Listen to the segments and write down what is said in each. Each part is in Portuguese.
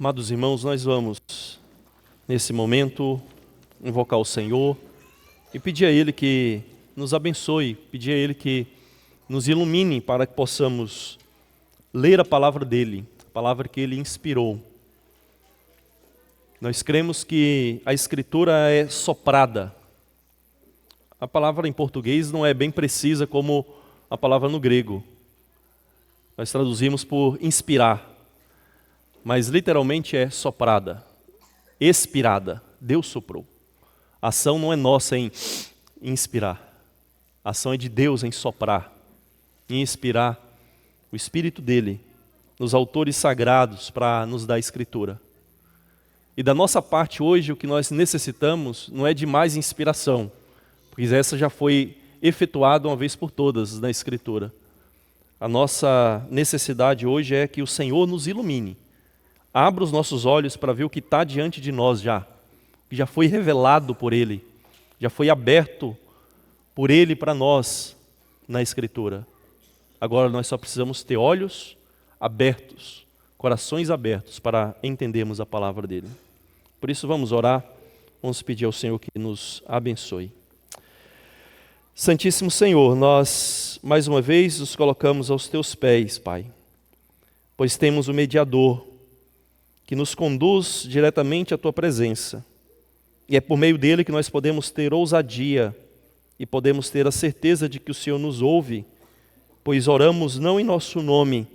Amados irmãos, nós vamos, nesse momento, invocar o Senhor e pedir a Ele que nos abençoe, pedir a Ele que nos ilumine para que possamos ler a palavra dEle, a palavra que Ele inspirou. Nós cremos que a Escritura é soprada. A palavra em português não é bem precisa como a palavra no grego. Nós traduzimos por inspirar. Mas literalmente é soprada, expirada. Deus soprou. A ação não é nossa em inspirar. A ação é de Deus em soprar, em inspirar o Espírito dEle nos autores sagrados para nos dar a Escritura. E da nossa parte hoje o que nós necessitamos não é de mais inspiração, porque essa já foi efetuada uma vez por todas na Escritura. A nossa necessidade hoje é que o Senhor nos ilumine. Abra os nossos olhos para ver o que está diante de nós já. Que já foi revelado por Ele. Já foi aberto por Ele para nós na Escritura. Agora nós só precisamos ter olhos abertos, corações abertos para entendermos a palavra dEle. Por isso vamos orar, vamos pedir ao Senhor que nos abençoe. Santíssimo Senhor, nós mais uma vez nos colocamos aos Teus pés, Pai. Pois temos o mediador que nos conduz diretamente à Tua presença. E é por meio dele que nós podemos ter ousadia e podemos ter a certeza de que o Senhor nos ouve, pois oramos não em nosso nome,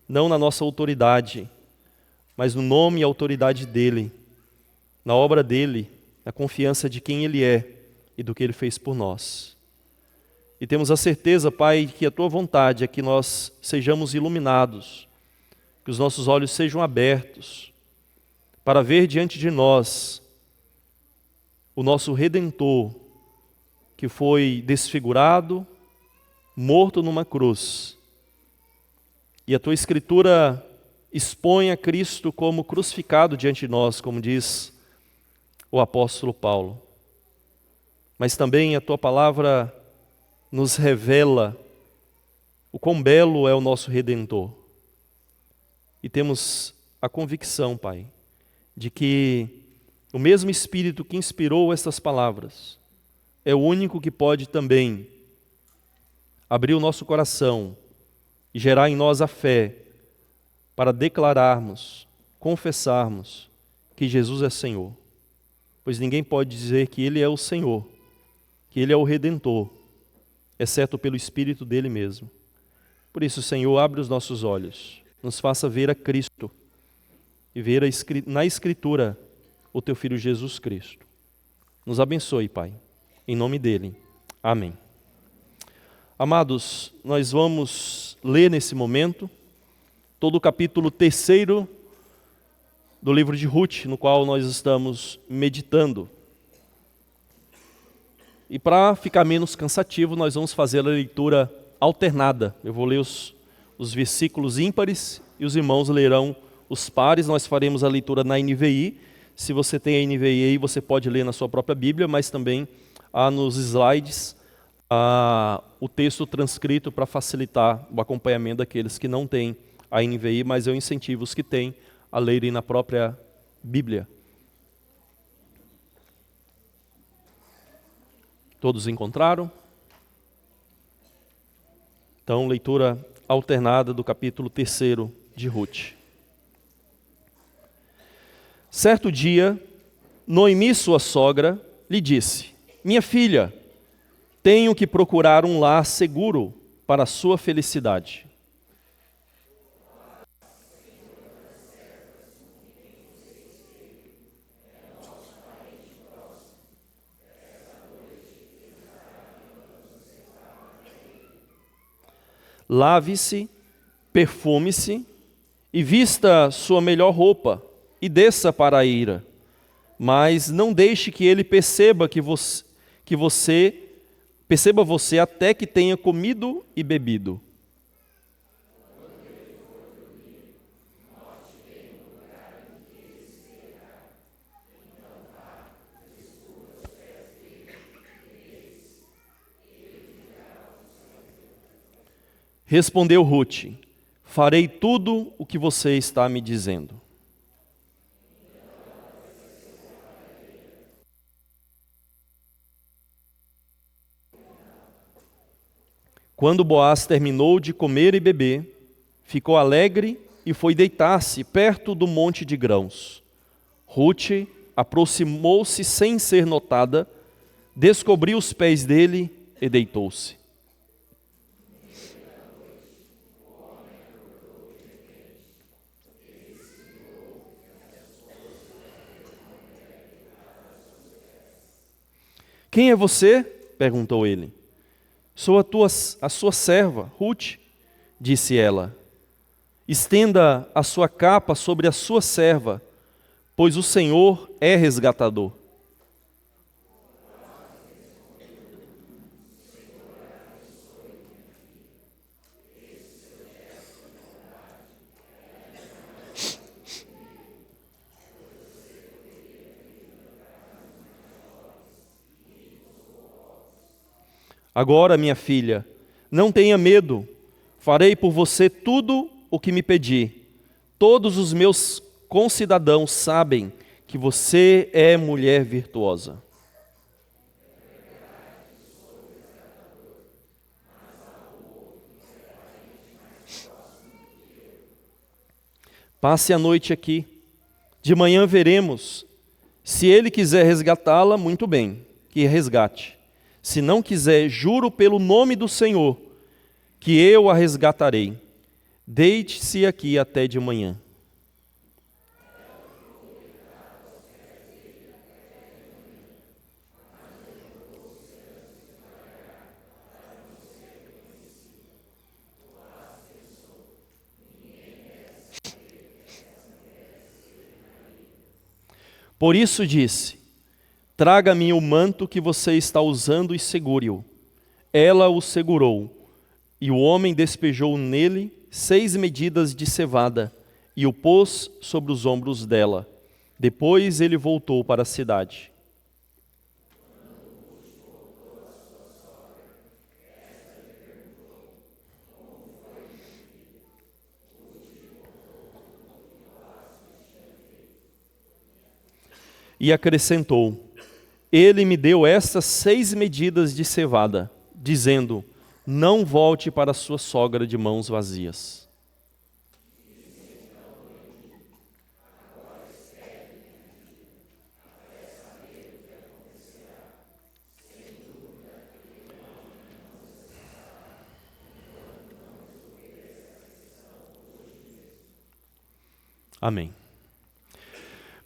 não na nossa autoridade, mas no nome e autoridade dele, na obra dele, na confiança de quem ele é e do que ele fez por nós. E temos a certeza, Pai, que a Tua vontade é que nós sejamos iluminados, que os nossos olhos sejam abertos, para ver diante de nós o nosso Redentor, que foi desfigurado, morto numa cruz. E a Tua Escritura expõe a Cristo como crucificado diante de nós, como diz o apóstolo Paulo. Mas também a Tua palavra nos revela o quão belo é o nosso Redentor. E temos a convicção, Pai, de que o mesmo Espírito que inspirou estas palavras é o único que pode também abrir o nosso coração e gerar em nós a fé para declararmos, confessarmos que Jesus é Senhor. Pois ninguém pode dizer que Ele é o Senhor, que Ele é o Redentor, exceto pelo Espírito dEle mesmo. Por isso, Senhor, abre os nossos olhos, nos faça ver a Cristo e ver na Escritura o Teu Filho Jesus Cristo. Nos abençoe, Pai, em nome dEle. Amém. Amados, nós vamos ler nesse momento todo o capítulo 3º do livro de Ruth, no qual nós estamos meditando. E para ficar menos cansativo, nós vamos fazer a leitura alternada. Eu vou ler os versículos ímpares e os irmãos lerão os pares. Nós faremos a leitura na NVI. Se você tem a NVI aí, você pode ler na sua própria Bíblia, mas também há nos slides o texto transcrito para facilitar o acompanhamento daqueles que não têm a NVI, mas eu incentivo os que têm a lerem na própria Bíblia. Todos encontraram? Então, leitura alternada do capítulo 3º de Ruth. Certo dia, Noemi, sua sogra, lhe disse: minha filha, tenho que procurar um lar seguro para a sua felicidade. Lave-se, perfume-se e vista sua melhor roupa e desça para a eira, mas não deixe que ele perceba você até que tenha comido e bebido. Respondeu Ruth: farei tudo o que você está me dizendo. Quando Boaz terminou de comer e beber, ficou alegre e foi deitar-se perto do monte de grãos. Rute aproximou-se sem ser notada, descobriu os pés dele e deitou-se. Quem é você? Perguntou ele. Sou a sua serva, Rute, disse ela. Estenda a sua capa sobre a sua serva, pois o Senhor é resgatador. Agora, minha filha, não tenha medo, farei por você tudo o que me pedir. Todos os meus concidadãos sabem que você é mulher virtuosa. Passe a noite aqui, de manhã veremos. Se ele quiser resgatá-la, muito bem, que resgate. Se não quiser, juro pelo nome do Senhor, que eu a resgatarei. Deite-se aqui até de manhã. Por isso disse: traga-me o manto que você está usando e segure-o. Ela o segurou, e o homem despejou nele 6 medidas de cevada e o pôs sobre os ombros dela. Depois ele voltou para a cidade. E acrescentou: ele me deu estas 6 medidas de cevada, dizendo: não volte para sua sogra de mãos vazias. Amém.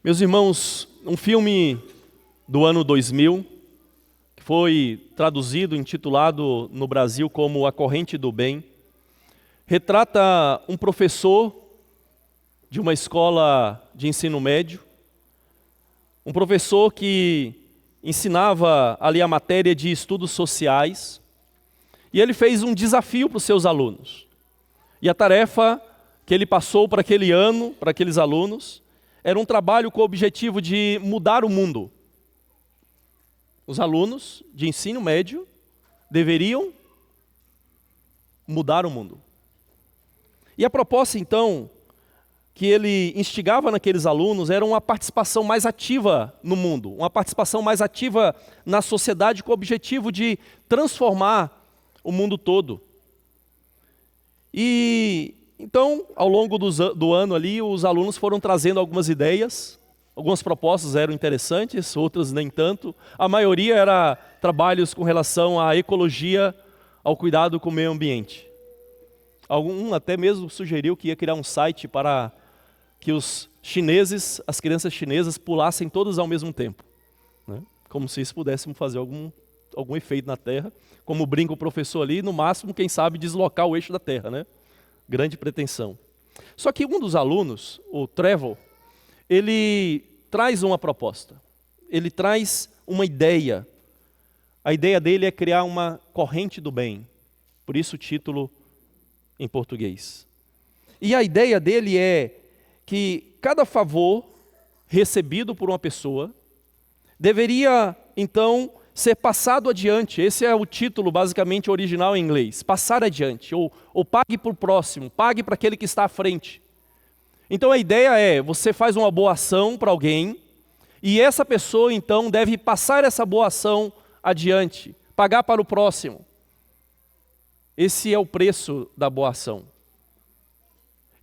Meus irmãos, um filme do ano 2000, que foi traduzido, intitulado no Brasil como A Corrente do Bem, retrata um professor de uma escola de ensino médio, um professor que ensinava ali a matéria de estudos sociais, e ele fez um desafio para os seus alunos. E a tarefa que ele passou para aquele ano, para aqueles alunos, era um trabalho com o objetivo de mudar o mundo. Os alunos de ensino médio deveriam mudar o mundo. E a proposta, então, que ele instigava naqueles alunos era uma participação mais ativa no mundo, uma participação mais ativa na sociedade com o objetivo de transformar o mundo todo. E então, ao longo do ano ali, os alunos foram trazendo algumas ideias. Algumas propostas eram interessantes, outras nem tanto. A maioria era trabalhos com relação à ecologia, ao cuidado com o meio ambiente. Algum até mesmo sugeriu que ia criar um site para que os chineses, as crianças chinesas, pulassem todas ao mesmo tempo, né? Como se isso pudéssemos fazer algum efeito na Terra. Como brinca o professor ali, no máximo, quem sabe, deslocar o eixo da Terra, né? Grande pretensão. Só que um dos alunos, o Trevor, ele traz uma proposta, ele traz uma ideia. A ideia dele é criar uma corrente do bem, por isso o título em português. E a ideia dele é que cada favor recebido por uma pessoa deveria, então, ser passado adiante. Esse é o título basicamente original em inglês, passar adiante, ou pague para o próximo, pague para aquele que está à frente. Então a ideia é, você faz uma boa ação para alguém, e essa pessoa então deve passar essa boa ação adiante, pagar para o próximo. Esse é o preço da boa ação.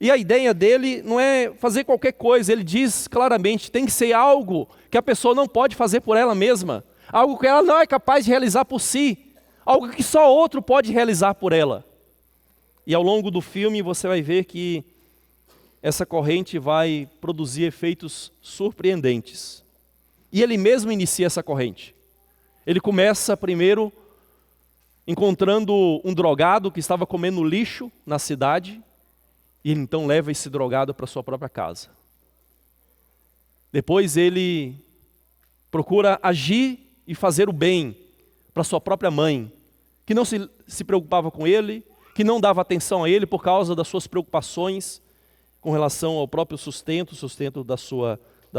E a ideia dele não é fazer qualquer coisa, ele diz claramente, tem que ser algo que a pessoa não pode fazer por ela mesma, algo que ela não é capaz de realizar por si, algo que só outro pode realizar por ela. E ao longo do filme você vai ver que essa corrente vai produzir efeitos surpreendentes. E ele mesmo inicia essa corrente. Ele começa primeiro encontrando um drogado que estava comendo lixo na cidade, e ele então leva esse drogado para sua própria casa. Depois ele procura agir e fazer o bem para sua própria mãe, que não se preocupava com ele, que não dava atenção a ele por causa das suas preocupações com relação ao próprio sustento, da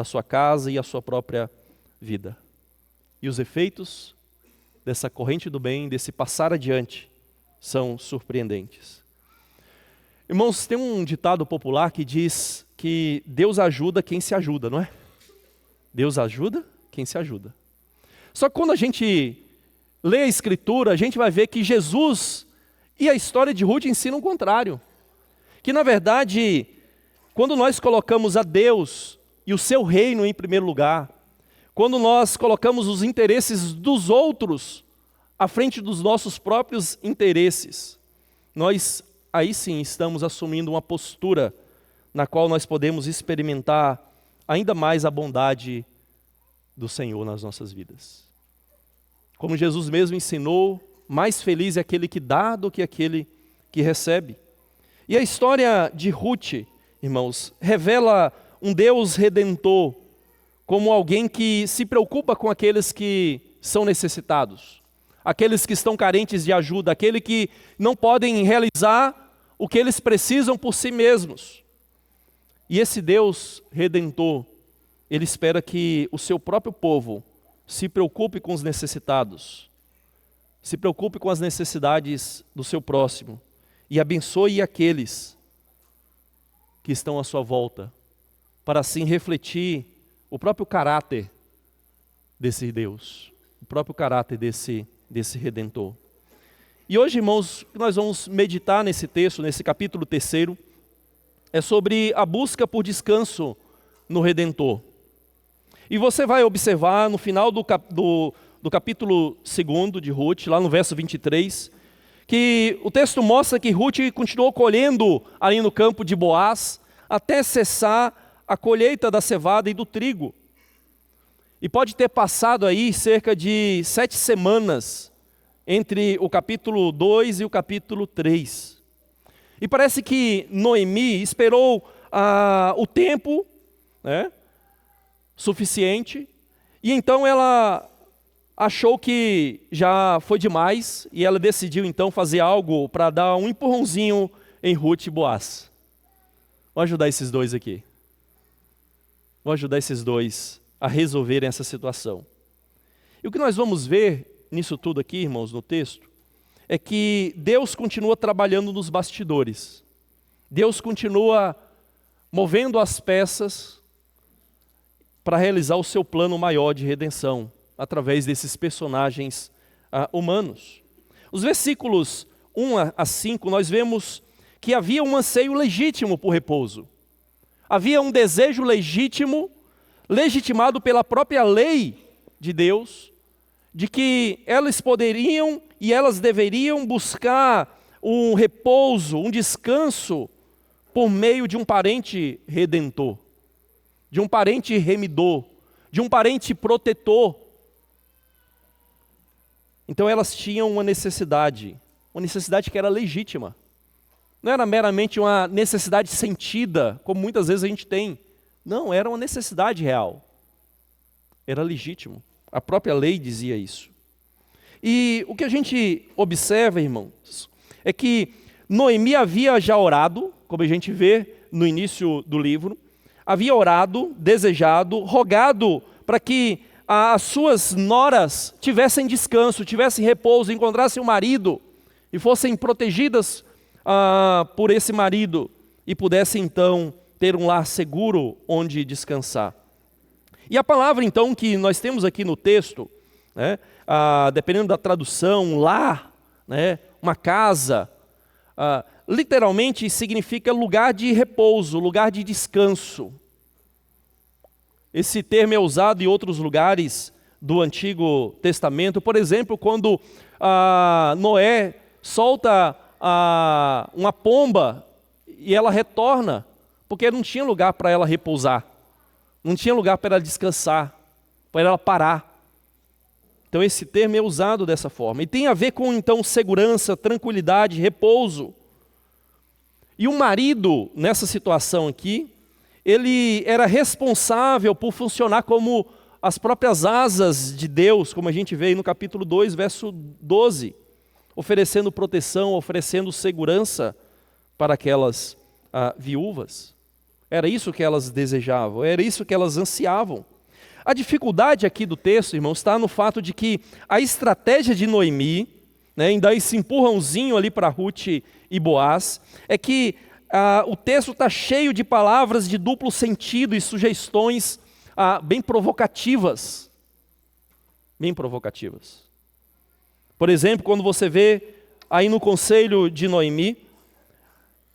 sua casa e a sua própria vida. E os efeitos dessa corrente do bem, desse passar adiante, são surpreendentes. Irmãos, tem um ditado popular que diz que Deus ajuda quem se ajuda, não é? Deus ajuda quem se ajuda. Só que quando a gente lê a Escritura, a gente vai ver que Jesus e a história de Ruth ensinam o contrário. Que na verdade, quando nós colocamos a Deus e o seu reino em primeiro lugar, quando nós colocamos os interesses dos outros à frente dos nossos próprios interesses, nós aí sim estamos assumindo uma postura na qual nós podemos experimentar ainda mais a bondade do Senhor nas nossas vidas. Como Jesus mesmo ensinou, mais feliz é aquele que dá do que aquele que recebe. E a história de Ruth, irmãos, revela um Deus redentor como alguém que se preocupa com aqueles que são necessitados, aqueles que estão carentes de ajuda, aqueles que não podem realizar o que eles precisam por si mesmos. E esse Deus redentor, ele espera que o seu próprio povo se preocupe com os necessitados, se preocupe com as necessidades do seu próximo e abençoe aqueles que estão à sua volta, para assim refletir o próprio caráter desse Deus, o próprio caráter desse Redentor. E hoje, irmãos, o que nós vamos meditar nesse texto, nesse capítulo 3, é sobre a busca por descanso no Redentor. E você vai observar no final do capítulo 2 de Ruth, lá no verso 23, que o texto mostra que Ruth continuou colhendo ali no campo de Boaz, até cessar a colheita da cevada e do trigo. E pode ter passado aí cerca de 7 semanas entre o capítulo 2 e o capítulo 3. E parece que Noemi esperou o tempo, né, suficiente, e então ela achou que já foi demais, e ela decidiu então fazer algo para dar um empurrãozinho em Ruth e Boaz. Vou ajudar esses dois aqui. Vou ajudar esses dois a resolverem essa situação. E o que nós vamos ver nisso tudo aqui, irmãos, no texto, é que Deus continua trabalhando nos bastidores. Deus continua movendo as peças para realizar o seu plano maior de redenção, através desses personagens humanos. Os versículos 1 a 5, nós vemos que havia um anseio legítimo por repouso. Havia um desejo legítimo, legitimado pela própria lei de Deus, de que elas poderiam e elas deveriam buscar um repouso, um descanso, por meio de um parente redentor, de um parente remidor, de um parente protetor. Então elas tinham uma necessidade que era legítima. Não era meramente uma necessidade sentida, como muitas vezes a gente tem. Não, era uma necessidade real. Era legítimo. A própria lei dizia isso. E o que a gente observa, irmãos, é que Noemi havia já orado, como a gente vê no início do livro, havia orado, desejado, rogado para que as suas noras tivessem descanso, tivessem repouso, encontrassem um marido e fossem protegidas por esse marido e pudessem então ter um lar seguro onde descansar. E a palavra então que nós temos aqui no texto, né, dependendo da tradução, lar, né, uma casa, literalmente significa lugar de repouso, lugar de descanso. Esse termo é usado em outros lugares do Antigo Testamento. Por exemplo, quando Noé solta uma pomba e ela retorna, porque não tinha lugar para ela repousar, não tinha lugar para ela descansar, para ela parar. Então esse termo é usado dessa forma. E tem a ver com, então, segurança, tranquilidade, repouso. E o marido, nessa situação aqui, ele era responsável por funcionar como as próprias asas de Deus, como a gente vê aí no capítulo 2, verso 12, oferecendo proteção, oferecendo segurança para aquelas viúvas. Era isso que elas desejavam, era isso que elas ansiavam. A dificuldade aqui do texto, irmãos, está no fato de que a estratégia de Noemi, né, ainda esse empurrãozinho ali para Ruth e Boaz, é que o texto está cheio de palavras de duplo sentido e sugestões bem provocativas. Bem provocativas. Por exemplo, quando você vê aí no conselho de Noemi,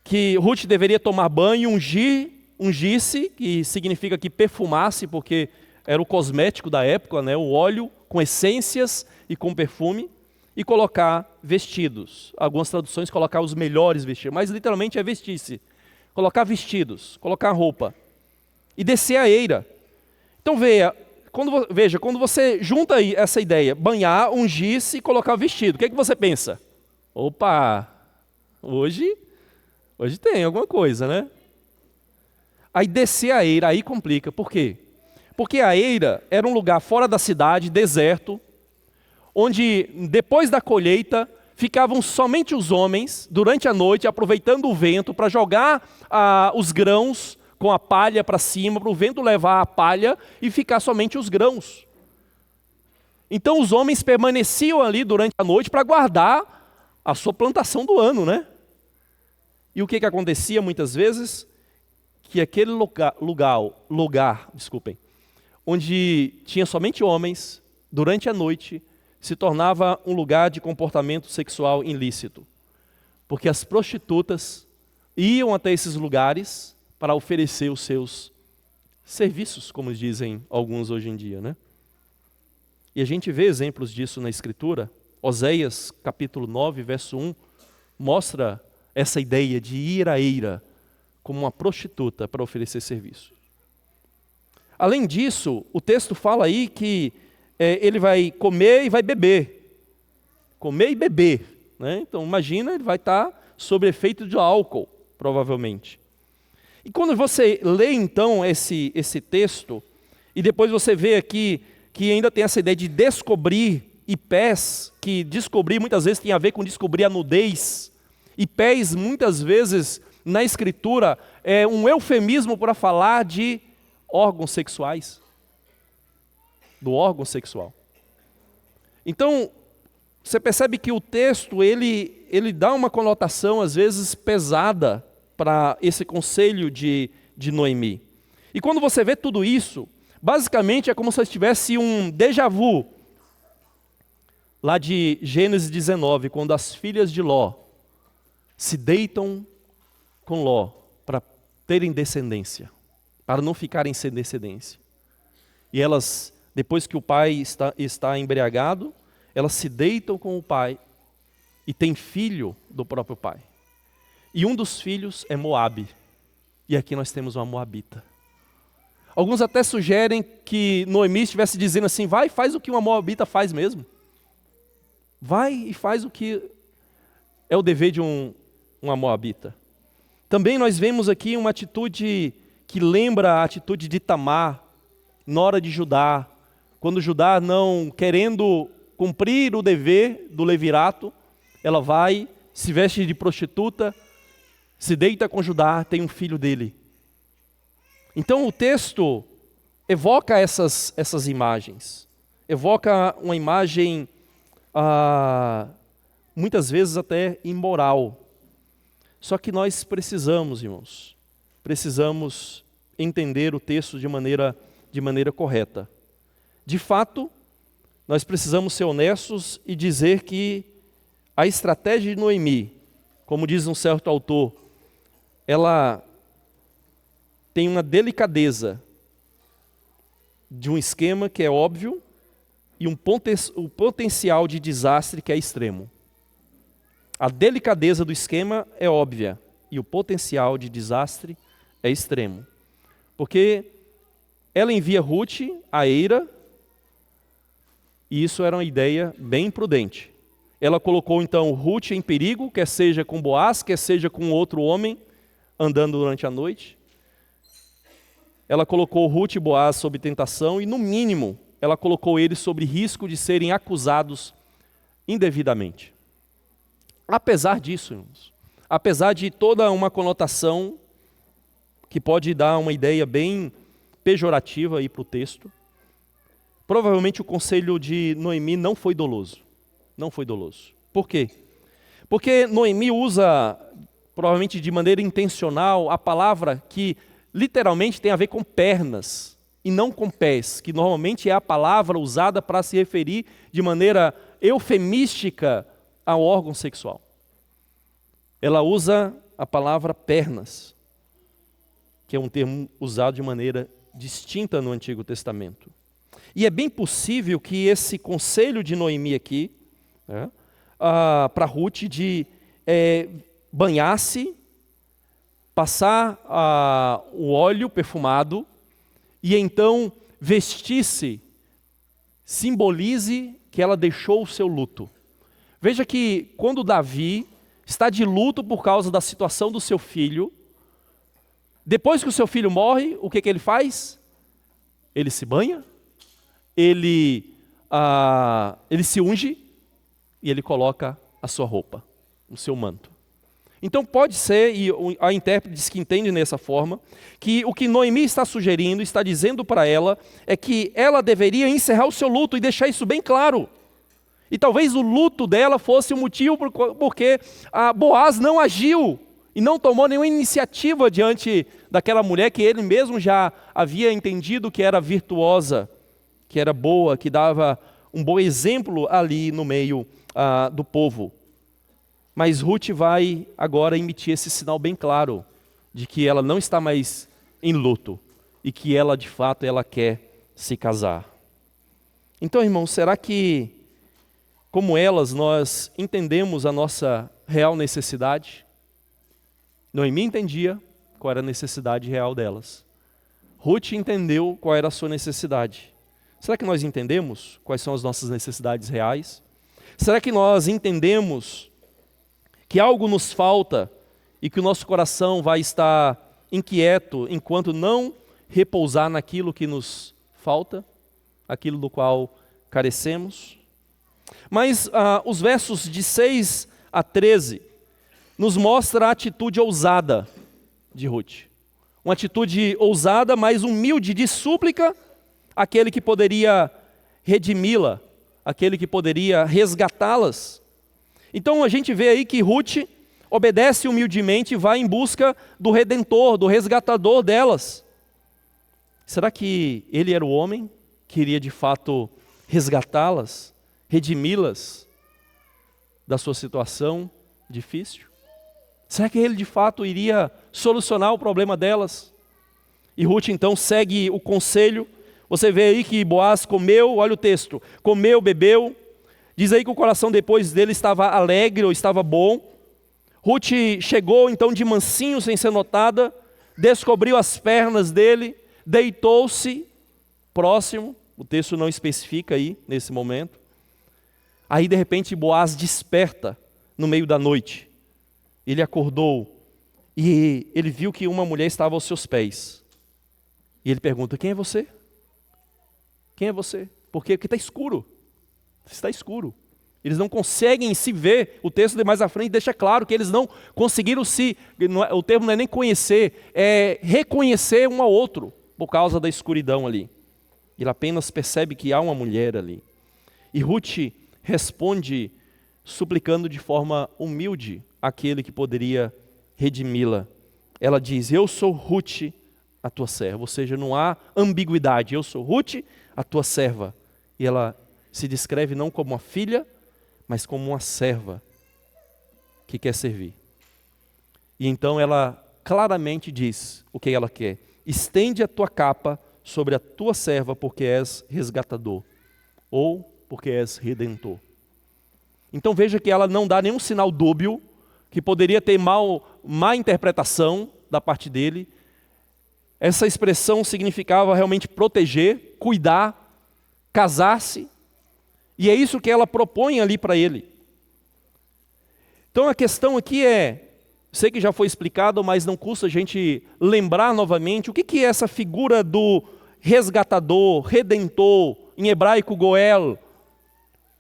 que Ruth deveria tomar banho e ungir-se, que significa que perfumasse, porque era o cosmético da época, né, o óleo com essências e com perfume, e colocar vestidos. Algumas traduções colocar os melhores vestidos, mas literalmente é vestir-se. Colocar vestidos, colocar roupa. E descer a eira. Então veja, quando você junta aí essa ideia, banhar, ungir-se e colocar vestido, o que é que você pensa? Opa, hoje tem alguma coisa, né? Aí descer a eira, aí complica. Por quê? Porque a eira era um lugar fora da cidade, deserto, onde depois da colheita ficavam somente os homens, durante a noite, aproveitando o vento para jogar os grãos com a palha para cima, para o vento levar a palha e ficar somente os grãos. Então os homens permaneciam ali durante a noite para guardar a sua plantação do ano, né? E o que acontecia muitas vezes? Que aquele lugar, onde tinha somente homens, durante a noite, se tornava um lugar de comportamento sexual ilícito. Porque as prostitutas iam até esses lugares para oferecer os seus serviços, como dizem alguns hoje em dia, né? E a gente vê exemplos disso na Escritura. Oséias, capítulo 9, verso 1, mostra essa ideia de ir à eira como uma prostituta para oferecer serviço. Além disso, o texto fala aí que ele vai comer e vai beber. Comer e beber, né? Então imagina, ele vai estar sob efeito de álcool, provavelmente. E quando você lê então esse texto, e depois você vê aqui que ainda tem essa ideia de descobrir, e pés, que descobrir muitas vezes tem a ver com descobrir a nudez, e pés muitas vezes na Escritura é um eufemismo para falar de órgãos sexuais, do órgão sexual. Então, você percebe que o texto, ele dá uma conotação, às vezes, pesada para esse conselho de Noemi. E quando você vê tudo isso, basicamente é como se tivesse um déjà vu, lá de Gênesis 19, quando as filhas de Ló se deitam com Ló para terem descendência, para não ficarem sem descendência. E elas, depois que o pai está embriagado, elas se deitam com o pai e têm filho do próprio pai. E um dos filhos é Moabe. E aqui nós temos uma moabita. Alguns até sugerem que Noemi estivesse dizendo assim, vai, faz o que uma moabita faz mesmo. Vai e faz o que é o dever de uma moabita. Também nós vemos aqui uma atitude que lembra a atitude de Tamar, na hora de Judá, quando Judá não querendo cumprir o dever do levirato, ela vai, se veste de prostituta, se deita com Judá, tem um filho dele. Então o texto evoca essas imagens, evoca uma imagem muitas vezes até imoral. Só que nós precisamos, irmãos, entender o texto de maneira correta. De fato, nós precisamos ser honestos e dizer que a estratégia de Noemi, como diz um certo autor, ela tem uma delicadeza de um esquema que é óbvio e um potencial de desastre que é extremo. A delicadeza do esquema é óbvia e o potencial de desastre é extremo. Porque ela envia Ruth à eira, e isso era uma ideia bem imprudente. Ela colocou então Ruth em perigo, quer seja com Boaz, quer seja com outro homem, andando durante a noite. Ela colocou Ruth e Boaz sob tentação e, no mínimo, ela colocou eles sob risco de serem acusados indevidamente. Apesar disso, irmãos, apesar de toda uma conotação que pode dar uma ideia bem pejorativa aí para o texto, provavelmente o conselho de Noemi não foi doloso. Não foi doloso. Por quê? Porque Noemi usa, provavelmente de maneira intencional, a palavra que literalmente tem a ver com pernas e não com pés, que normalmente é a palavra usada para se referir de maneira eufemística ao órgão sexual. Ela usa a palavra pernas, que é um termo usado de maneira distinta no Antigo Testamento. E é bem possível que esse conselho de Noemi aqui, para Ruth, de banhar-se, passar o óleo perfumado e então vestir-se, simbolize que ela deixou o seu luto. Veja que quando Davi está de luto por causa da situação do seu filho, depois que o seu filho morre, o que ele faz? Ele se banha, ele se unge e ele coloca a sua roupa, o seu manto. Então pode ser, e a intérprete diz que entende dessa forma, que o que Noemi está sugerindo, está dizendo para ela, é que ela deveria encerrar o seu luto e deixar isso bem claro. E talvez o luto dela fosse o motivo porque Boaz não agiu e não tomou nenhuma iniciativa diante daquela mulher que ele mesmo já havia entendido que era virtuosa, que era boa, que dava um bom exemplo ali no meio do povo. Mas Ruth vai agora emitir esse sinal bem claro de que ela não está mais em luto e que ela, de fato, ela quer se casar. Então, irmãos, será que, como elas, nós entendemos a nossa real necessidade? Noemi entendia qual era a necessidade real delas. Ruth entendeu qual era a sua necessidade. Será que nós entendemos quais são as nossas necessidades reais? Será que nós entendemos que algo nos falta e que o nosso coração vai estar inquieto enquanto não repousar naquilo que nos falta, aquilo do qual carecemos? Mas os versos de 6 a 13 nos mostra a atitude ousada de Ruth. Uma atitude ousada, mas humilde, de súplica àquele que poderia redimi-la, aquele que poderia resgatá-las. Então a gente vê aí que Ruth obedece humildemente e vai em busca do Redentor, do resgatador delas. Será que ele era o homem que iria de fato resgatá-las, redimi-las da sua situação difícil? Será que ele de fato iria solucionar o problema delas? E Ruth então segue o conselho. Você vê aí que Boaz comeu, olha o texto, comeu, bebeu. Diz aí que o coração depois dele estava alegre ou estava bom. Ruth chegou então de mansinho, sem ser notada, descobriu as pernas dele, deitou-se próximo, o texto não especifica aí nesse momento. Aí de repente Boaz desperta no meio da noite. Ele acordou e ele viu que uma mulher estava aos seus pés. E ele pergunta: quem é você? Quem é você? Por quê? Porque está escuro. Está escuro. Eles não conseguem se ver. O texto de mais à frente deixa claro que eles não conseguiram o termo não é nem conhecer, é reconhecer um ao outro por causa da escuridão ali. Ele apenas percebe que há uma mulher ali. E Ruth responde suplicando de forma humilde aquele que poderia redimi-la. Ela diz: eu sou Ruth, a tua serva. Ou seja, não há ambiguidade. Eu sou Ruth, a tua serva. E ela se descreve não como uma filha, mas como uma serva que quer servir. E então ela claramente diz o que ela quer. Estende a tua capa sobre a tua serva, porque és resgatador, ou porque és redentor. Então veja que ela não dá nenhum sinal dúbio, que poderia ter má interpretação da parte dele. Essa expressão significava realmente proteger, cuidar, casar-se, e é isso que ela propõe ali para ele. Então a questão aqui sei que já foi explicado, mas não custa a gente lembrar novamente o que é essa figura do resgatador, redentor, em hebraico Goel.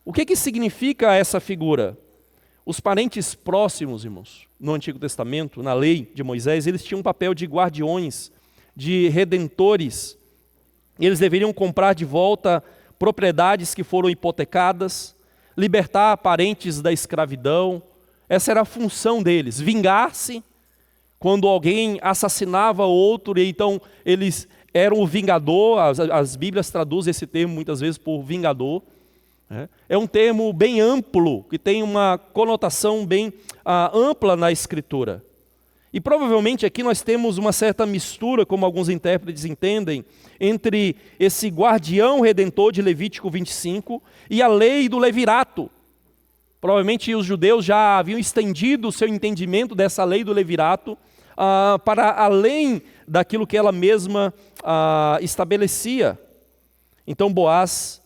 O que significa essa figura? Os parentes próximos, irmãos, no Antigo Testamento, na lei de Moisés, eles tinham um papel de guardiões, de redentores. Eles deveriam comprar de volta propriedades que foram hipotecadas, libertar parentes da escravidão. Essa era a função deles, vingar-se quando alguém assassinava outro, e então eles eram o vingador. As Bíblias traduzem esse termo muitas vezes por vingador. É um termo bem amplo, que tem uma conotação bem ampla na Escritura. E provavelmente aqui nós temos uma certa mistura, como alguns intérpretes entendem, entre esse guardião redentor de Levítico 25 e a lei do levirato. Provavelmente os judeus já haviam estendido o seu entendimento dessa lei do levirato para além daquilo que ela mesma estabelecia. Então Boaz,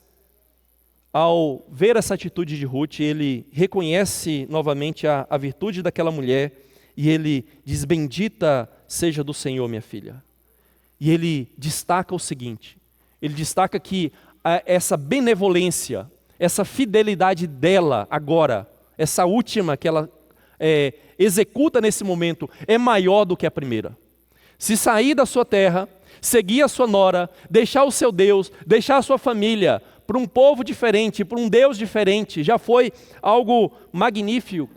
ao ver essa atitude de Ruth, ele reconhece novamente a virtude daquela mulher, e ele diz: bendita seja do Senhor, minha filha. E ele destaca o seguinte, ele destaca que essa benevolência, essa fidelidade dela agora, essa última que ela executa nesse momento, é maior do que a primeira. Se sair da sua terra, seguir a sua nora, deixar o seu Deus, deixar a sua família, para um povo diferente, para um Deus diferente, já foi algo magnífico.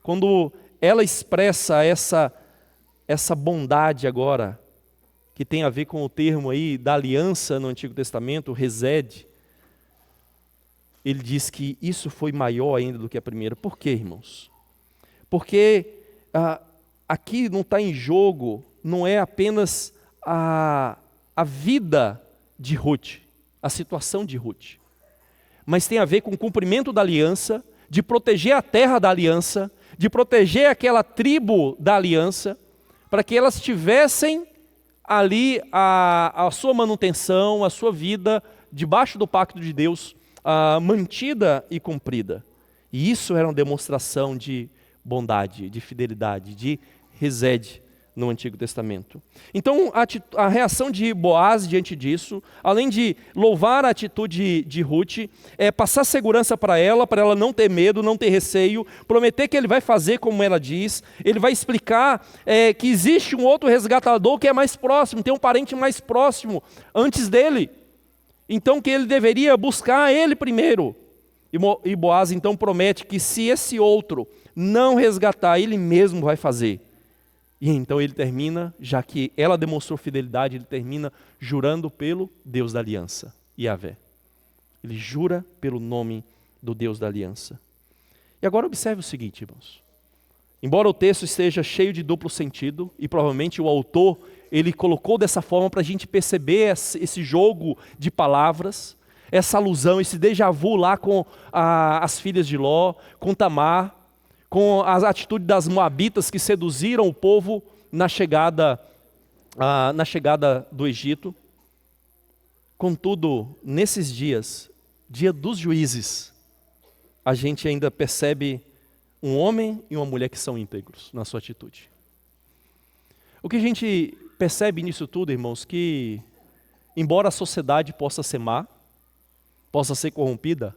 Quando ela expressa essa bondade agora, que tem a ver com o termo aí da aliança no Antigo Testamento, resed, ele diz que isso foi maior ainda do que a primeira. Por quê, irmãos? Porque aqui não está em jogo, não é apenas a vida de Ruth, a situação de Ruth, mas tem a ver com o cumprimento da aliança, de proteger a terra da aliança, de proteger aquela tribo da aliança, para que elas tivessem ali a sua manutenção, a sua vida debaixo do pacto de Deus, mantida e cumprida. E isso era uma demonstração de bondade, de fidelidade, de resed no Antigo Testamento. Então a reação de Boaz diante disso, além de louvar a atitude de Ruth, é passar segurança para ela não ter medo, não ter receio, prometer que ele vai fazer como ela diz, ele vai explicar que existe um outro resgatador que é mais próximo, tem um parente mais próximo antes dele, então que ele deveria buscar ele primeiro. E Boaz então promete que se esse outro não resgatar, ele mesmo vai fazer. E então ele termina, já que ela demonstrou fidelidade, ele termina jurando pelo Deus da aliança, Yahvé. Ele jura pelo nome do Deus da aliança. E agora observe o seguinte, irmãos. Embora o texto esteja cheio de duplo sentido, e provavelmente o autor, ele colocou dessa forma para a gente perceber esse jogo de palavras, essa alusão, esse déjà vu lá com as filhas de Ló, com Tamar, com a atitude das moabitas que seduziram o povo na chegada do Egito. Contudo, nesses dias, dia dos juízes, a gente ainda percebe um homem e uma mulher que são íntegros na sua atitude. O que a gente percebe nisso tudo, irmãos, que embora a sociedade possa ser má, possa ser corrompida,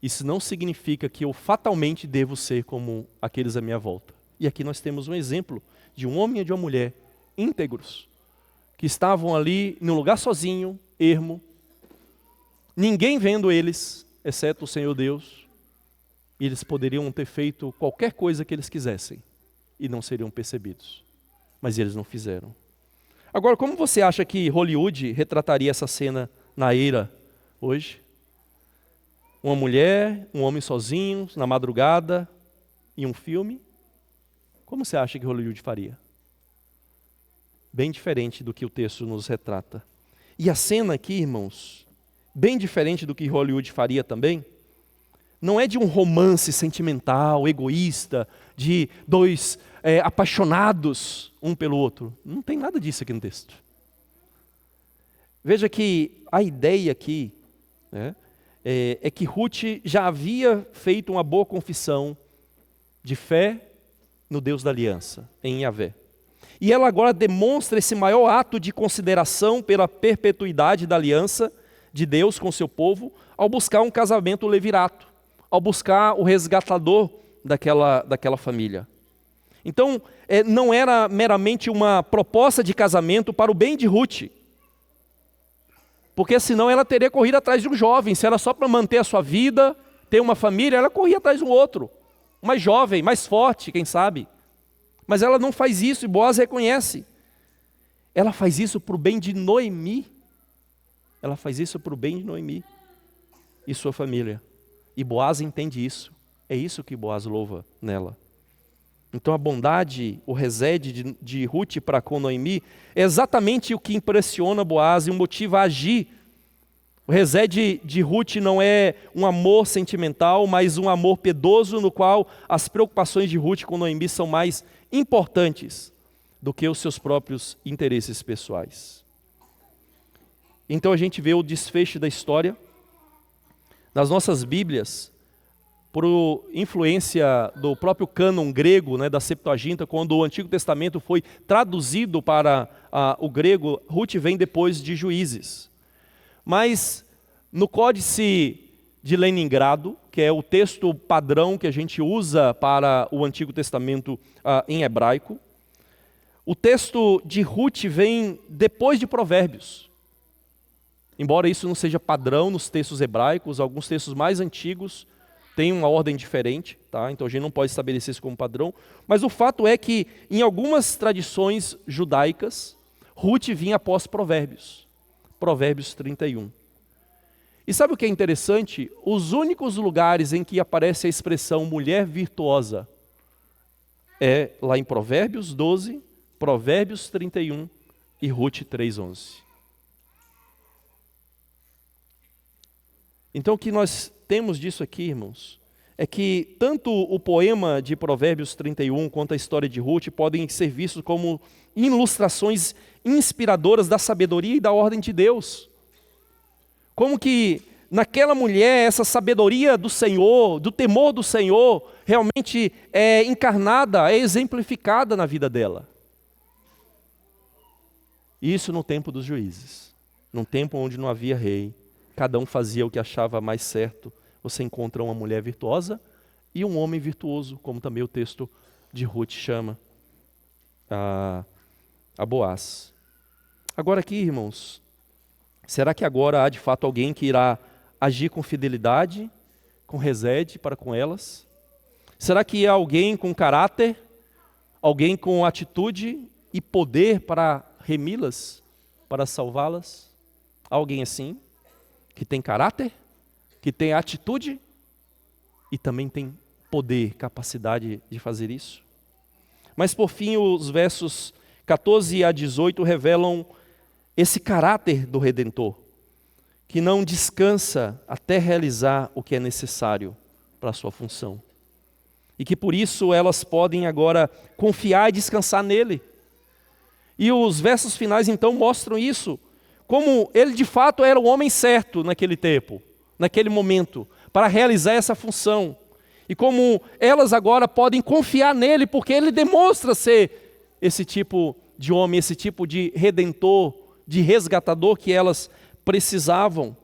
isso não significa que eu fatalmente devo ser como aqueles à minha volta. E aqui nós temos um exemplo de um homem e de uma mulher íntegros, que estavam ali num lugar sozinho, ermo, ninguém vendo eles, exceto o Senhor Deus, e eles poderiam ter feito qualquer coisa que eles quisessem, e não seriam percebidos. Mas eles não fizeram. Agora, como você acha que Hollywood retrataria essa cena na era hoje? Uma mulher, um homem sozinhos, na madrugada, em um filme, como você acha que Hollywood faria? Bem diferente do que o texto nos retrata. E a cena aqui, irmãos, bem diferente do que Hollywood faria também, não é de um romance sentimental, egoísta, de dois apaixonados um pelo outro. Não tem nada disso aqui no texto. Veja que a ideia aqui, né, é que Ruth já havia feito uma boa confissão de fé no Deus da aliança, em Yahvé. E ela agora demonstra esse maior ato de consideração pela perpetuidade da aliança de Deus com seu povo, ao buscar um casamento levirato, ao buscar o resgatador daquela família. Então, não era meramente uma proposta de casamento para o bem de Ruth, porque senão ela teria corrido atrás de um jovem. Se era só para manter a sua vida, ter uma família, ela corria atrás de um outro, mais jovem, mais forte, quem sabe. Mas ela não faz isso, e Boaz reconhece. Ela faz isso para o bem de Noemi. Ela faz isso para o bem de Noemi e sua família. E Boaz entende isso. É isso que Boaz louva nela. Então a bondade, o resede de Ruth para com Noemi, é exatamente o que impressiona Boaz e o motiva a agir. O resede de Ruth não é um amor sentimental, mas um amor piedoso, no qual as preocupações de Ruth com Noemi são mais importantes do que os seus próprios interesses pessoais. Então a gente vê o desfecho da história. Nas nossas Bíblias, por influência do próprio cânon grego, né, da Septuaginta, quando o Antigo Testamento foi traduzido para o grego, Ruth vem depois de Juízes. Mas no Códice de Leningrado, que é o texto padrão que a gente usa para o Antigo Testamento em hebraico, o texto de Ruth vem depois de Provérbios. Embora isso não seja padrão nos textos hebraicos, alguns textos mais antigos têm uma ordem diferente, tá? Então a gente não pode estabelecer isso como padrão. Mas o fato é que em algumas tradições judaicas, Ruth vinha após Provérbios. Provérbios 31. E sabe o que é interessante? Os únicos lugares em que aparece a expressão mulher virtuosa é lá em Provérbios 12, Provérbios 31 e Ruth 3:11. Então o que nós temos disso aqui, irmãos, é que tanto o poema de Provérbios 31 quanto a história de Ruth podem ser vistos como ilustrações inspiradoras da sabedoria e da ordem de Deus. Como que naquela mulher essa sabedoria do Senhor, do temor do Senhor, realmente é encarnada, é exemplificada na vida dela. Isso no tempo dos juízes, num tempo onde não havia rei, cada um fazia o que achava mais certo. Você encontra uma mulher virtuosa e um homem virtuoso, como também o texto de Ruth chama a Boaz. Agora aqui, irmãos, será que agora há de fato alguém que irá agir com fidelidade, com resede para com elas? Será que há alguém com caráter, alguém com atitude e poder para remi-las, para salvá-las? Há alguém assim, que tem caráter, que tem atitude e também tem poder, capacidade de fazer isso? Mas por fim, os versos 14 a 18 revelam esse caráter do Redentor, que não descansa até realizar o que é necessário para a sua função. E que por isso elas podem agora confiar e descansar nele. E os versos finais então mostram isso, como ele de fato era o homem certo naquele tempo, naquele momento, para realizar essa função. E como elas agora podem confiar nele, porque ele demonstra ser esse tipo de homem, esse tipo de redentor, de resgatador que elas precisavam.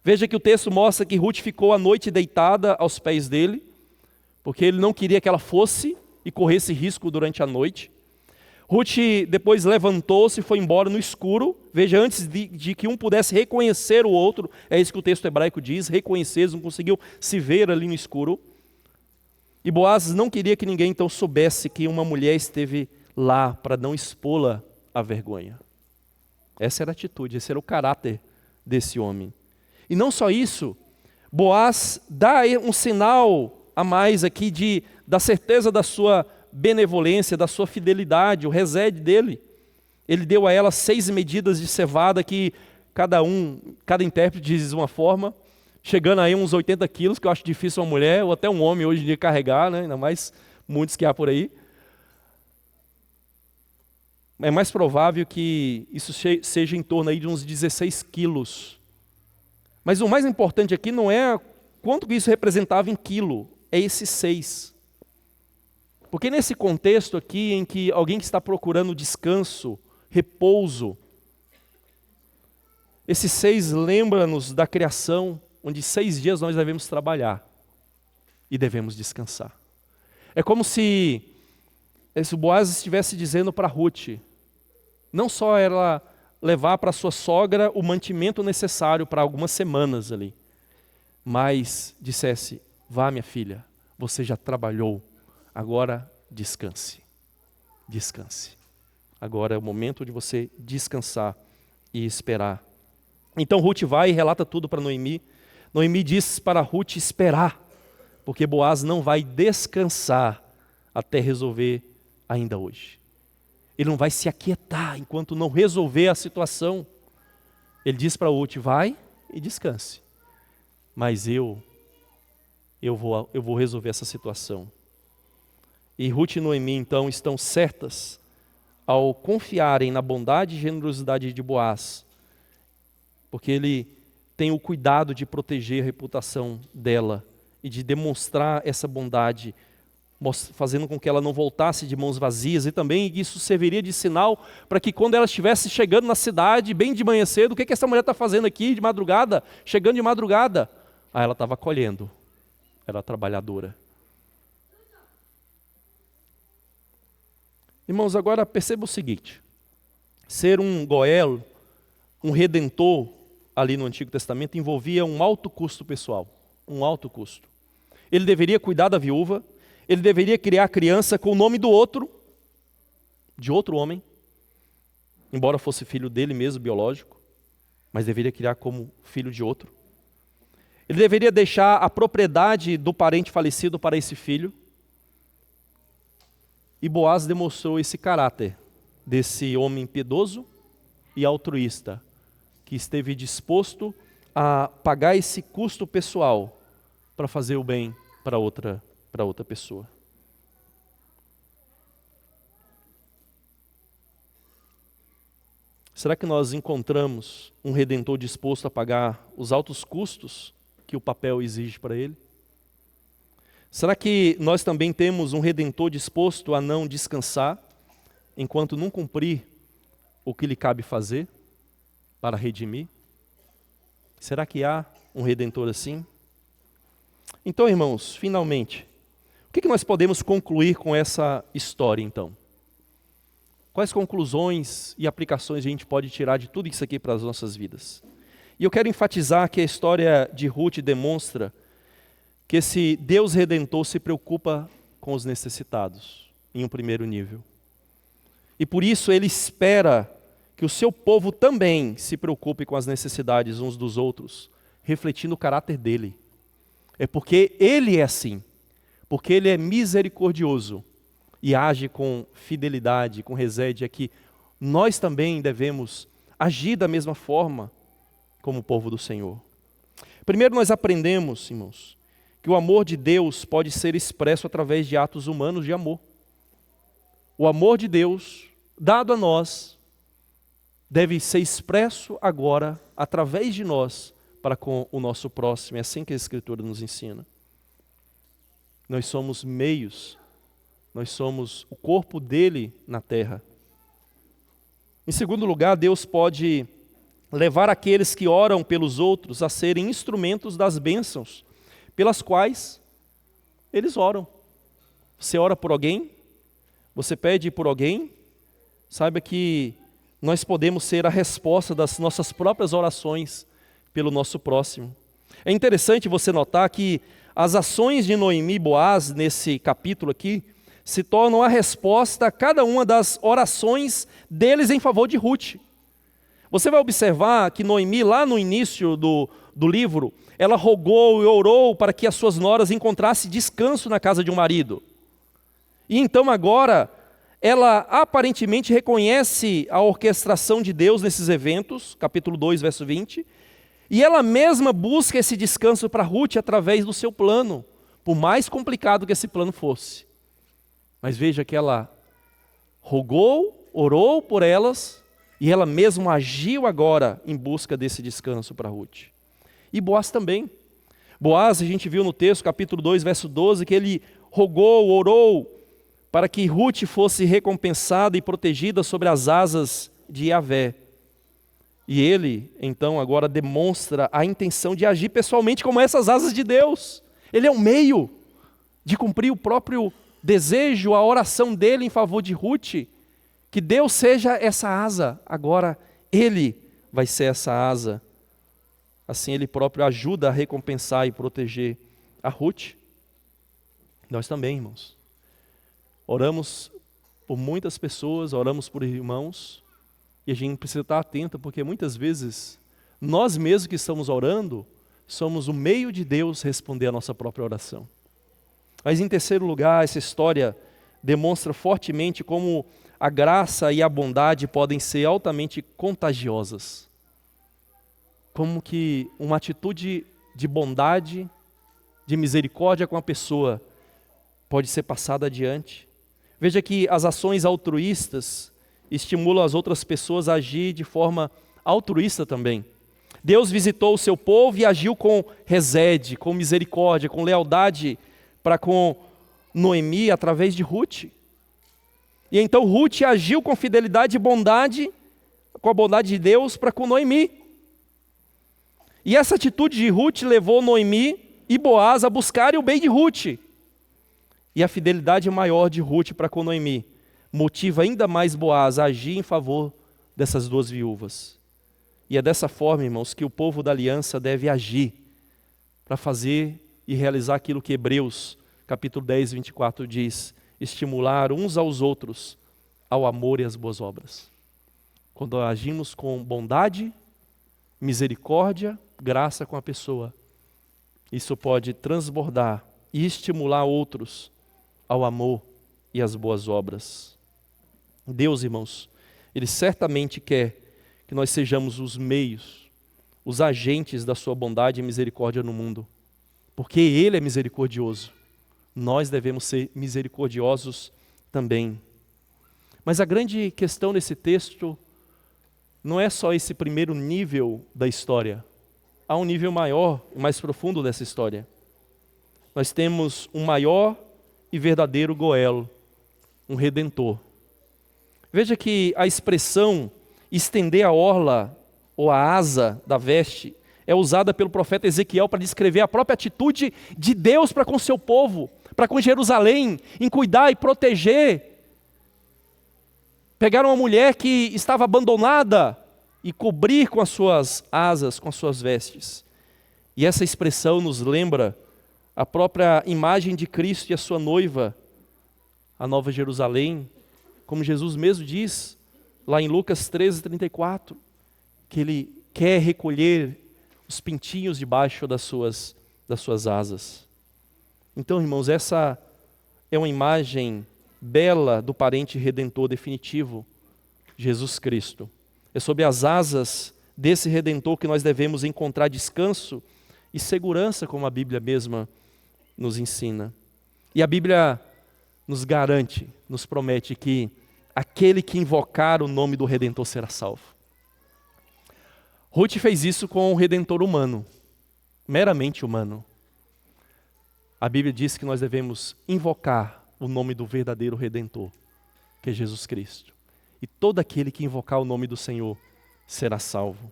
Veja que o texto mostra que Ruth ficou a noite deitada aos pés dele, porque ele não queria que ela fosse e corresse risco durante a noite. Ruth depois levantou-se e foi embora no escuro. Veja, antes de que um pudesse reconhecer o outro, é isso que o texto hebraico diz, reconhecer, eles não conseguiu se ver ali no escuro. E Boaz não queria que ninguém então soubesse que uma mulher esteve lá para não expô-la à vergonha. Essa era a atitude, esse era o caráter desse homem. E não só isso, Boaz dá um sinal a mais aqui de da certeza da sua benevolência, da sua fidelidade, o resede dele. Ele deu a ela 6 medidas de cevada que cada intérprete diz uma forma, chegando aí uns 80 quilos, que eu acho difícil uma mulher, ou até um homem hoje em dia carregar, né? Ainda mais muitos que há por aí. É mais provável que isso seja em torno aí de uns 16 quilos. Mas o mais importante aqui não é quanto que isso representava em quilo, é esses 6. Porque nesse contexto aqui, em que alguém que está procurando descanso, repouso, esses 6 lembra-nos da criação, onde 6 dias nós devemos trabalhar e devemos descansar. É como se o Boaz estivesse dizendo para Ruth, não só ela levar para sua sogra o mantimento necessário para algumas semanas ali, mas dissesse, vá minha filha, você já trabalhou, agora descanse, descanse. Agora é o momento de você descansar e esperar. Então Ruth vai e relata tudo para Noemi. Noemi diz para Ruth esperar, porque Boaz não vai descansar até resolver ainda hoje. Ele não vai se aquietar enquanto não resolver a situação. Ele diz para Ruth, vai e descanse. Mas eu vou resolver essa situação. E Ruth e Noemi então estão certas ao confiarem na bondade e generosidade de Boaz, porque ele tem o cuidado de proteger a reputação dela e de demonstrar essa bondade, fazendo com que ela não voltasse de mãos vazias, e também isso serviria de sinal para que quando ela estivesse chegando na cidade, bem de manhã cedo, o que essa mulher está fazendo aqui de madrugada, chegando de madrugada? Ela estava colhendo, era trabalhadora. Irmãos, agora perceba o seguinte, ser um Goel, um redentor ali no Antigo Testamento, envolvia um alto custo pessoal, um alto custo. Ele deveria cuidar da viúva, ele deveria criar a criança com o nome do outro, de outro homem, embora fosse filho dele mesmo, biológico, mas deveria criar como filho de outro. Ele deveria deixar a propriedade do parente falecido para esse filho. E Boaz demonstrou esse caráter desse homem piedoso e altruísta, que esteve disposto a pagar esse custo pessoal para fazer o bem para outra pessoa. Será que nós encontramos um redentor disposto a pagar os altos custos que o papel exige para ele? Será que nós também temos um redentor disposto a não descansar enquanto não cumprir o que lhe cabe fazer para redimir? Será que há um redentor assim? Então, irmãos, finalmente, o que nós podemos concluir com essa história, então? Quais conclusões e aplicações a gente pode tirar de tudo isso aqui para as nossas vidas? E eu quero enfatizar que a história de Ruth demonstra que esse Deus Redentor se preocupa com os necessitados, em um primeiro nível. E por isso ele espera que o seu povo também se preocupe com as necessidades uns dos outros, refletindo o caráter dele. É porque ele é assim, porque ele é misericordioso e age com fidelidade, com resede, é que nós também devemos agir da mesma forma como o povo do Senhor. Primeiro nós aprendemos, irmãos, que o amor de Deus pode ser expresso através de atos humanos de amor. O amor de Deus, dado a nós, deve ser expresso agora, através de nós, para com o nosso próximo. É assim que a Escritura nos ensina. Nós somos meios, nós somos o corpo dele na terra. Em segundo lugar, Deus pode levar aqueles que oram pelos outros a serem instrumentos das bênçãos pelas quais eles oram. Você ora por alguém, você pede por alguém, saiba que nós podemos ser a resposta das nossas próprias orações pelo nosso próximo. É interessante você notar que as ações de Noemi e Boaz, nesse capítulo aqui, se tornam a resposta a cada uma das orações deles em favor de Ruth. Você vai observar que Noemi, lá no início do livro, ela rogou e orou para que as suas noras encontrassem descanso na casa de um marido. E então agora, ela aparentemente reconhece a orquestração de Deus nesses eventos, capítulo 2, verso 20, e ela mesma busca esse descanso para Ruth através do seu plano, por mais complicado que esse plano fosse. Mas veja que ela rogou, orou por elas, e ela mesma agiu agora em busca desse descanso para Ruth. E Boaz também. Boaz, a gente viu no texto, capítulo 2, verso 12, que ele rogou, orou, para que Ruth fosse recompensada e protegida sobre as asas de Yahvé. E ele, então, agora demonstra a intenção de agir pessoalmente como essas asas de Deus. Ele é um meio de cumprir o próprio desejo, a oração dele em favor de Ruth, que Deus seja essa asa. Agora, ele vai ser essa asa. Assim, ele próprio ajuda a recompensar e proteger a Ruth. Nós também, irmãos. Oramos por muitas pessoas, oramos por irmãos, e a gente precisa estar atento, porque muitas vezes, nós mesmos que estamos orando, somos o meio de Deus responder a nossa própria oração. Mas em terceiro lugar, essa história demonstra fortemente como a graça e a bondade podem ser altamente contagiosas. Como que uma atitude de bondade, de misericórdia com a pessoa, pode ser passada adiante. Veja que as ações altruístas estimulam as outras pessoas a agir de forma altruísta também. Deus visitou o seu povo e agiu com resede, com misericórdia, com lealdade para com Noemi através de Ruth. E então Ruth agiu com fidelidade e bondade, com a bondade de Deus para com Noemi. E essa atitude de Ruth levou Noemi e Boaz a buscarem o bem de Ruth. E a fidelidade maior de Ruth para com Noemi motiva ainda mais Boaz a agir em favor dessas duas viúvas. E é dessa forma, irmãos, que o povo da aliança deve agir para fazer e realizar aquilo que Hebreus, capítulo 10, 24 diz: estimular uns aos outros ao amor e às boas obras. Quando agimos com bondade, misericórdia, graça com a pessoa, isso pode transbordar e estimular outros ao amor e às boas obras. Deus, irmãos, Ele certamente quer que nós sejamos os meios, os agentes da sua bondade e misericórdia no mundo, porque Ele é misericordioso. Nós devemos ser misericordiosos também. Mas a grande questão nesse texto não é só esse primeiro nível da história. Há um nível maior e mais profundo dessa história. Nós temos um maior e verdadeiro Goel, um Redentor. Veja que a expressão estender a orla ou a asa da veste é usada pelo profeta Ezequiel para descrever a própria atitude de Deus para com seu povo, para com Jerusalém, em cuidar e proteger. Pegar uma mulher que estava abandonada e cobrir com as suas asas, com as suas vestes. E essa expressão nos lembra a própria imagem de Cristo e a sua noiva, a Nova Jerusalém, como Jesus mesmo diz, lá em Lucas 13:34, que Ele quer recolher os pintinhos debaixo das suas asas. Então, irmãos, essa é uma imagem bela do parente redentor definitivo, Jesus Cristo. É sob as asas desse Redentor que nós devemos encontrar descanso e segurança, como a Bíblia mesma nos ensina. E a Bíblia nos garante, nos promete que aquele que invocar o nome do Redentor será salvo. Ruth fez isso com o Redentor humano, meramente humano. A Bíblia diz que nós devemos invocar o nome do verdadeiro Redentor, que é Jesus Cristo. E todo aquele que invocar o nome do Senhor será salvo.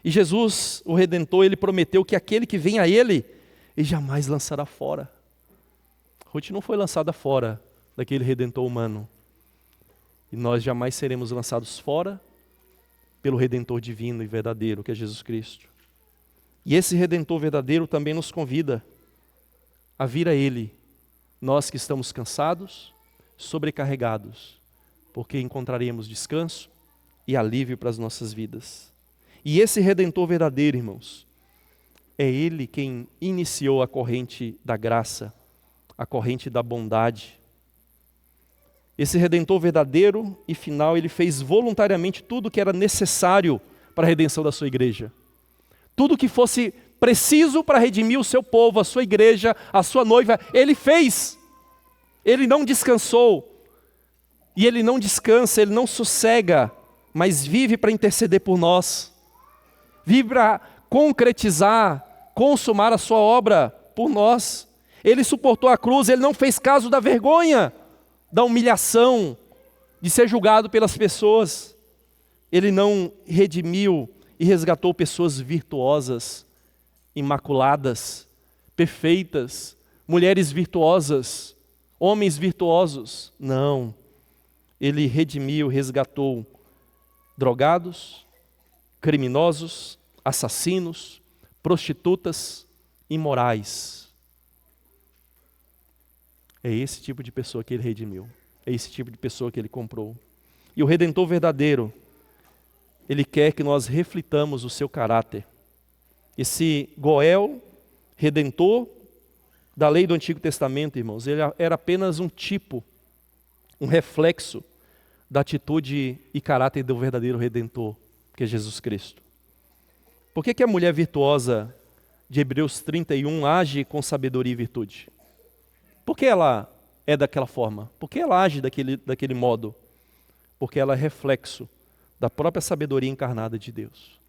E Jesus, o Redentor, Ele prometeu que aquele que vem a Ele jamais lançará fora. Ruth não foi lançada fora daquele Redentor humano. E nós jamais seremos lançados fora pelo Redentor divino e verdadeiro, que é Jesus Cristo. E esse Redentor verdadeiro também nos convida a vir a Ele, nós que estamos cansados, sobrecarregados, porque encontraremos descanso e alívio para as nossas vidas. E esse Redentor verdadeiro, irmãos, é Ele quem iniciou a corrente da graça, a corrente da bondade. Esse Redentor verdadeiro e final, ele fez voluntariamente tudo o que era necessário para a redenção da sua igreja. Tudo que fosse preciso para redimir o seu povo, a sua igreja, a sua noiva, ele fez. Ele não descansou. E ele não descansa, ele não sossega, mas vive para interceder por nós. Vive para concretizar, consumar a sua obra por nós. Ele suportou a cruz, ele não fez caso da vergonha, da humilhação, de ser julgado pelas pessoas. Ele não redimiu e resgatou pessoas virtuosas, imaculadas, perfeitas, mulheres virtuosas, homens virtuosos. Não. Ele redimiu, resgatou drogados, criminosos, assassinos, prostitutas, imorais. É esse tipo de pessoa que ele redimiu. É esse tipo de pessoa que ele comprou. E o Redentor verdadeiro, ele quer que nós reflitamos o seu caráter. Esse Goel, Redentor da lei do Antigo Testamento, irmãos, ele era apenas um tipo, um reflexo da atitude e caráter do verdadeiro Redentor, que é Jesus Cristo. Por que a mulher virtuosa de Hebreus 31 age com sabedoria e virtude? Por que ela é daquela forma? Por que ela age daquele modo? Porque ela é reflexo da própria sabedoria encarnada de Deus.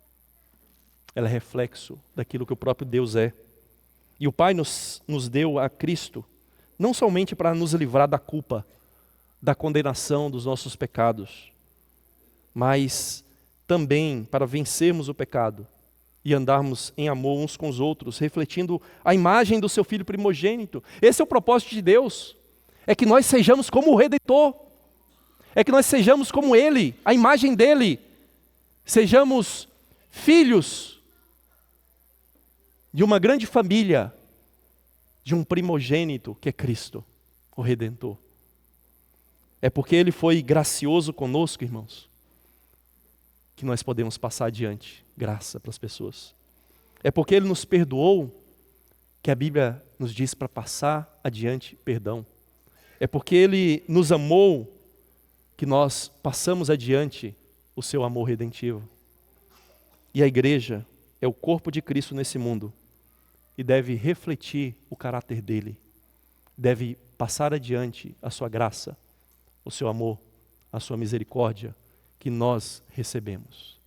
Ela é reflexo daquilo que o próprio Deus é. E o Pai nos deu a Cristo, não somente para nos livrar da culpa, da condenação dos nossos pecados, mas também para vencermos o pecado e andarmos em amor uns com os outros, refletindo a imagem do seu Filho primogênito. Esse é o propósito de Deus, é que nós sejamos como o Redentor, é que nós sejamos como Ele, a imagem dEle, sejamos filhos de uma grande família, de um primogênito que é Cristo, o Redentor. É porque Ele foi gracioso conosco, irmãos, que nós podemos passar adiante graça para as pessoas. É porque Ele nos perdoou que a Bíblia nos diz para passar adiante perdão. É porque Ele nos amou que nós passamos adiante o seu amor redentivo. E a igreja é o corpo de Cristo nesse mundo e deve refletir o caráter dele, deve passar adiante a sua graça, o seu amor, a sua misericórdia que nós recebemos.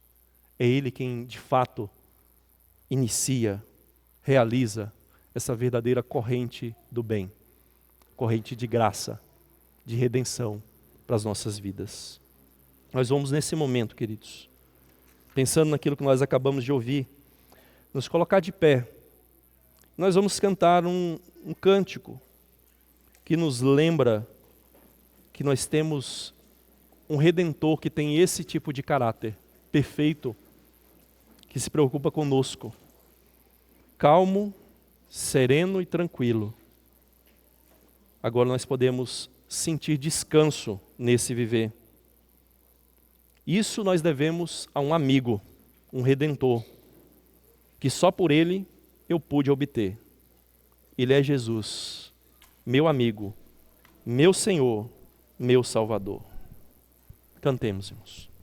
É Ele quem de fato inicia, realiza essa verdadeira corrente do bem, corrente de graça, de redenção para as nossas vidas. Nós vamos nesse momento, queridos, pensando naquilo que nós acabamos de ouvir, nos colocar de pé. Nós vamos cantar um cântico que nos lembra que nós temos um Redentor que tem esse tipo de caráter perfeito, que se preocupa conosco, calmo, sereno e tranquilo. Agora nós podemos sentir descanso nesse viver. Isso nós devemos a um amigo, um Redentor, que só por Ele eu pude obter. Ele é Jesus, meu amigo, meu Senhor, meu Salvador. Cantemos, irmãos.